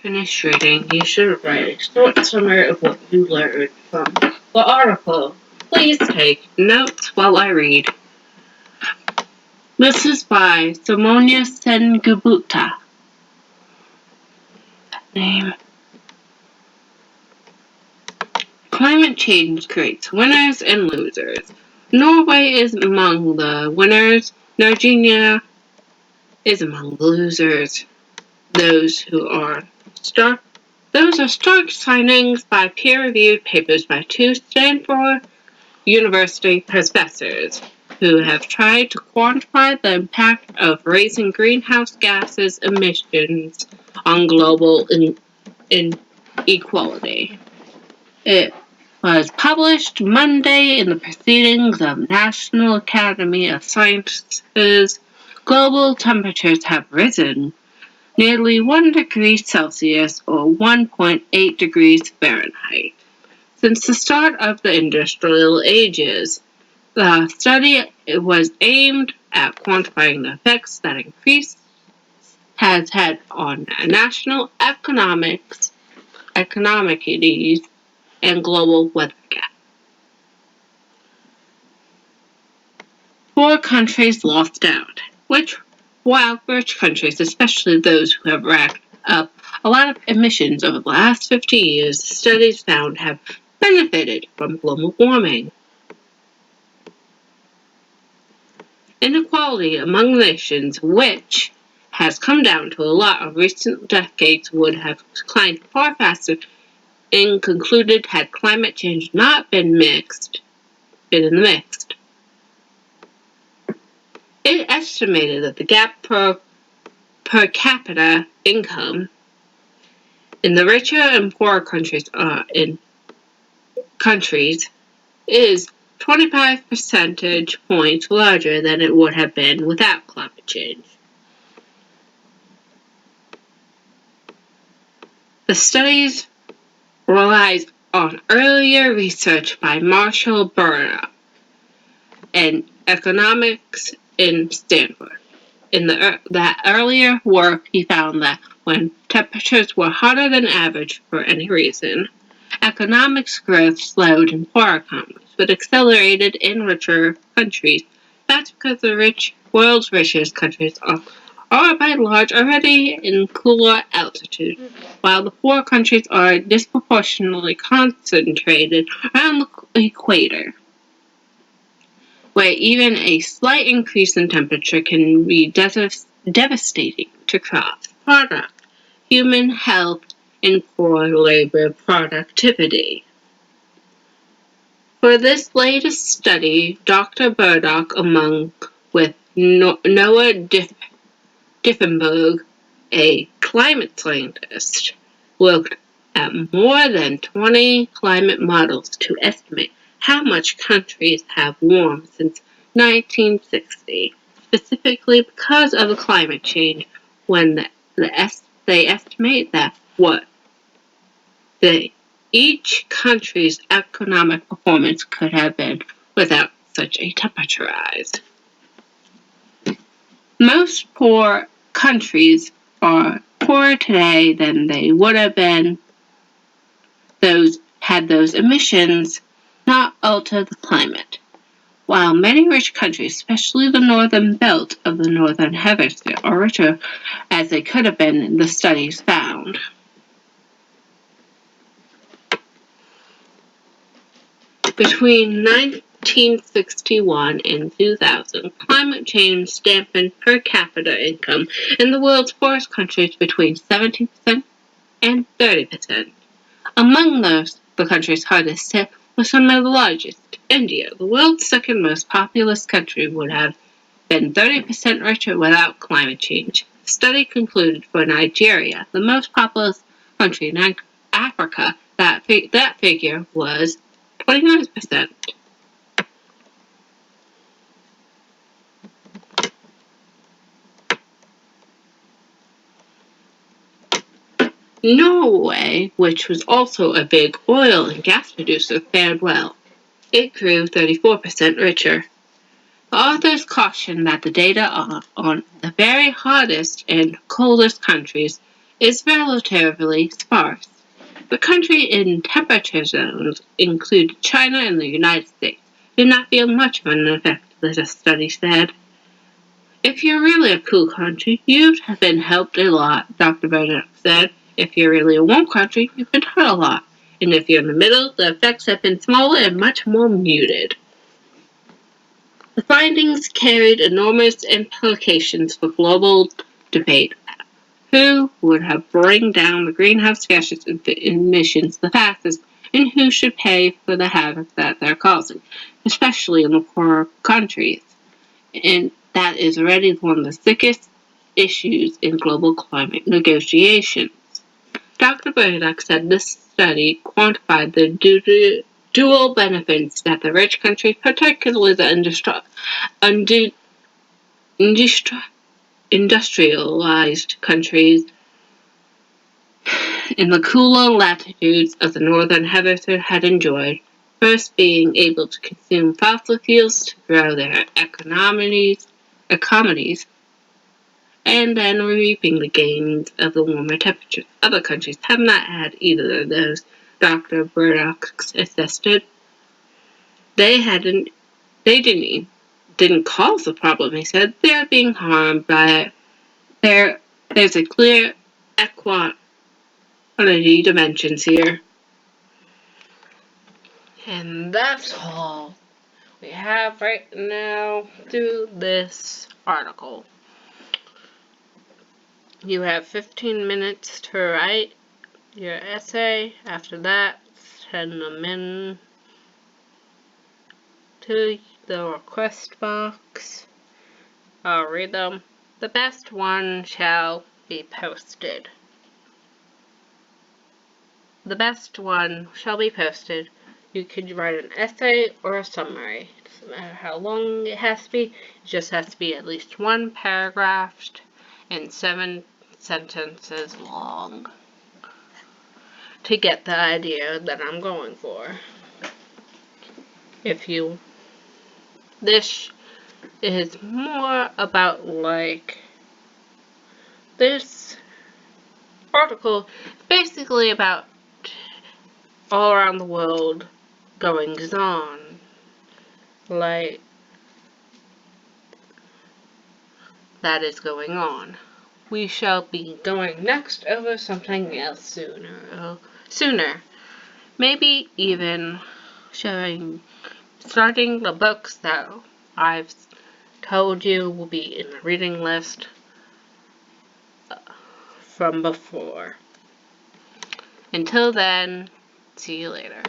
finished reading, you should write a short summary of what you learned from the article. Please take notes while I read. This is by Simonia Sengubuta. Name. Climate change creates winners and losers. Norway is among the winners. Nigeria is among the losers. Those are stark findings by peer-reviewed papers by two Stanford University professors who have tried to quantify the impact of raising greenhouse gases emissions on global inequality. It was published Monday in the Proceedings of National Academy of Sciences. Global temperatures have risen nearly 1 degree Celsius or 1.8 degrees Fahrenheit since the start of the industrial ages. The study was aimed at quantifying the effects that increase has had on national economics, economies, and global weather gap. 4 countries lost out, while rich countries, especially those who have racked up a lot of emissions over the last 50 years, studies found have benefited from global warming. Inequality among nations, which has come down to a lot of recent decades, would have declined far faster and concluded had climate change not been in the mix. It estimated that the gap per capita income in the richer and poorer countries is 25 percentage points larger than it would have been without climate change. The studies relies on earlier research by Marshall Burnock and economics in Stanford. In that earlier work, he found that when temperatures were hotter than average for any reason, economics growth slowed in poorer economies, but accelerated in richer countries. That's because the world's richest countries are by and large already in cooler altitude, while the poor countries are disproportionately concentrated around the equator, where even a slight increase in temperature can be devastating to crops, product, human health, and poor labor productivity. For this latest study, Dr. Burdock, along with Noah Diffenberg, a climate scientist, looked at more than 20 climate models to estimate how much countries have warmed since 1960, specifically because of the climate change. When they estimate that each country's economic performance could have been without such a temperature rise. Most poor countries are poorer today than they would have been had those emissions not altered the climate, while many rich countries, especially the northern belt of the northern hemisphere, are richer as they could have been, the studies found. Between 1961 and 2000, climate change dampened per capita income in the world's poorest countries between 17% and 30%. Among the countries hardest hit was some of the largest. India, the world's second most populous country, would have been 30% richer without climate change. The study concluded for Nigeria, the most populous country in Africa, that figure was 29%. Norway, which was also a big oil and gas producer, fared well. It grew 34% richer. The authors caution that the data on the very hottest and coldest countries is relatively sparse. The country in temperature zones, including China and the United States, did not feel much of an effect, the study said. If you're really a cool country, you've been helped a lot, Dr. Burnett said. If you're really a warm country, you've been hurt a lot. And if you're in the middle, the effects have been smaller and much more muted. The findings carried enormous implications for global debate. Who would have bring down the greenhouse gas emissions the fastest, and who should pay for the havoc that they're causing, especially in the poorer countries? And that is already one of the thickest issues in global climate negotiations. Dr. Burdock said this study quantified the dual benefits that the rich countries, particularly the industrialized countries in the cooler latitudes of the northern hemisphere, had enjoyed. First, being able to consume fossil fuels to grow their economies, and then reaping the gains of the warmer temperatures. Other countries have not had either of those, Dr. Burdock assisted. They didn't cause the problem, he said. They're being harmed by it. There's a clear equality dimensions here. And that's all we have right now through this article. You have 15 minutes to write your essay. After that, send them in to the request box. I'll read them. The best one shall be posted. The best one shall be posted. You could write an essay or a summary. It doesn't matter how long it has to be. It just has to be at least one paragraph and 7 sentences long to get the idea that I'm going for. This is more about this article is basically about all around the world goings on. That is going on. We shall be going next over something else sooner. Maybe even starting the books that I've told you will be in the reading list from before. Until then, see you later.